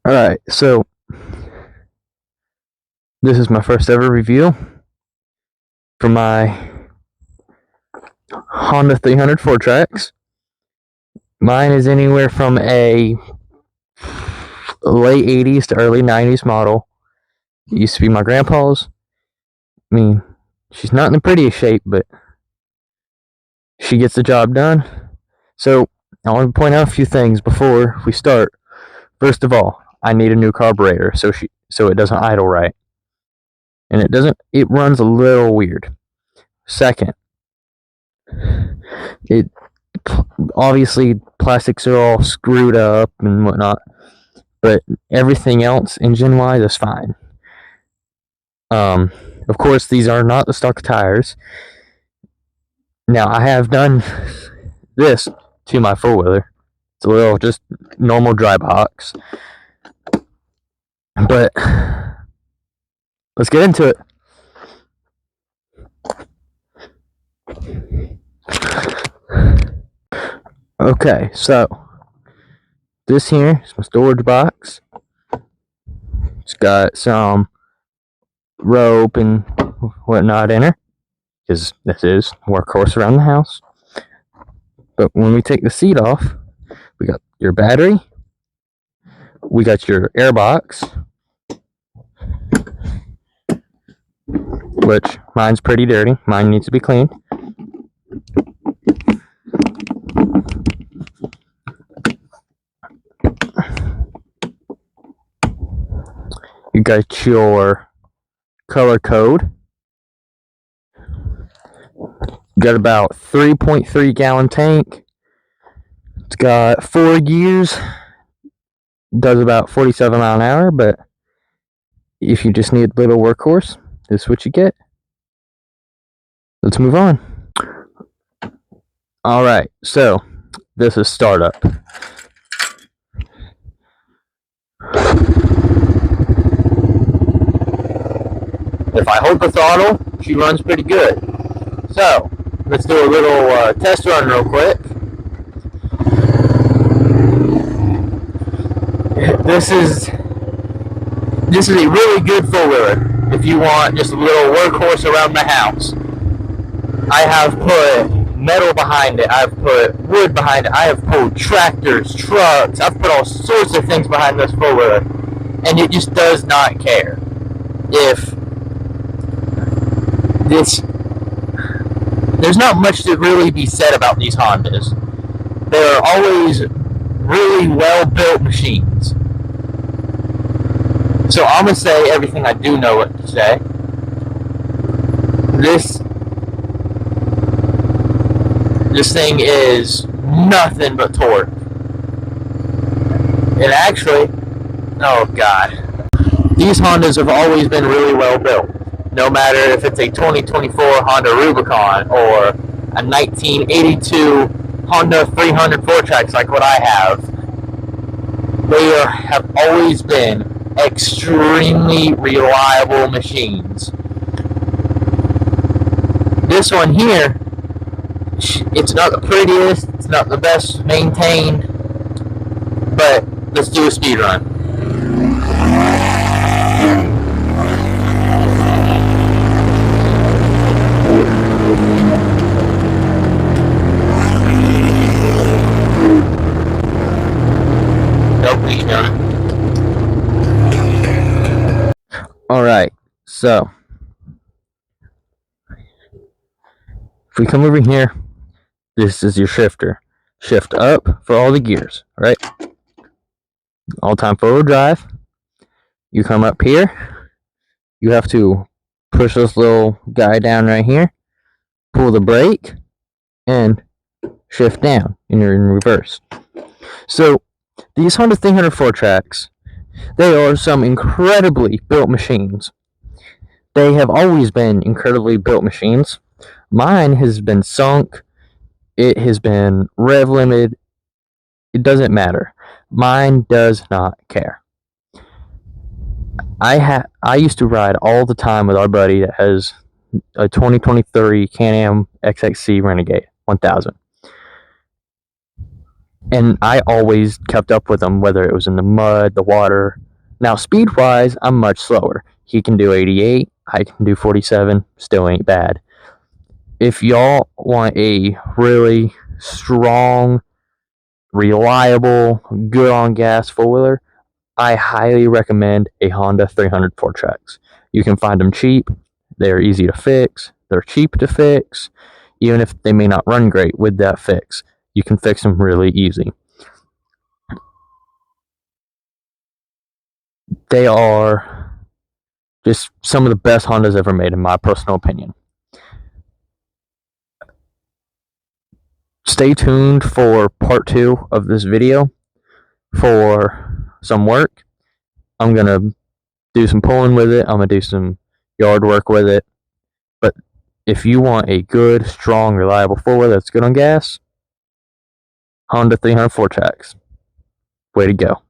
Alright, so this is my first ever review for my Honda 300 fourtrax. Mine is anywhere from a late 80s to early 90s model. It used to be my grandpa's. I mean, she's not in the prettiest shape, but she gets the job done. So, I want to point out a few things before we start. First of all, I need a new carburetor so it doesn't idle right. And it runs a little weird. Second, it obviously plastics are all screwed up and whatnot, but everything else engine wise is fine. Of course, these are not the stock tires. Now, I have done this to my four-wheeler. It's a little just normal dry box, but let's get into it. Okay, so this here is my storage box. It's got some rope and whatnot in her, because this is workhorse around the house. But when we take the seat off, we got your battery, we got your air box, which mine's pretty dirty. Mine needs to be cleaned. You got your color code. You got about 3.3 gallon tank. It's got 4 gears. Does about 47 mile an hour, but if you just need a little workhorse, this is what you get. Let's move on. Alright, so this is startup. If I hold the throttle, she runs pretty good. So, let's do a little test run real quick. This is a really good four-wheeler if you want just a little workhorse around the house. I have put metal behind it. I've put wood behind it. I have pulled tractors, trucks. I've put all sorts of things behind this four-wheeler, and it just does not care. There's not much to really be said about these Hondas. They're always really well-built machines. So I'm going to say everything I do know what to say. This thing is nothing but torque. And actually, oh God, these Hondas have always been really well built. No matter if it's a 2024 Honda Rubicon or a 1982 Honda 300 fourtrax like what I have, they have always been extremely reliable machines. This one here, it's not the prettiest, it's not the best maintained, but let's do a speed run. Alright, so if we come over here, this is your shifter. Shift up for all the gears, right? All-time four-wheel drive. You come up here, you have to push this little guy down right here, pull the brake, and shift down, and you're in reverse. So, these Honda 300 fourtrax, they are some incredibly built machines. They have always been incredibly built machines. Mine has been sunk. It has been rev limited. It doesn't matter. Mine does not care. I used to ride all the time with our buddy that has a 2023 Can-Am XXC Renegade 1000. And I always kept up with him, whether it was in the mud, the water. Now, speed wise, I'm much slower. He can do 88, I can do 47, still ain't bad. If y'all want a really strong, reliable, good on gas four wheeler, I highly recommend a Honda 300 fourtrax. You can find them cheap, they're easy to fix, they're cheap to fix, even if they may not run great with that fix. You can fix them really easy. They are just some of the best Hondas ever made, in my personal opinion. Stay tuned for part 2 of this video for some work. I'm going to do some pulling with it. I'm going to do some yard work with it. But if you want a good, strong, reliable four-wheeler that's good on gas, Honda 300 fourtrax. Way to go.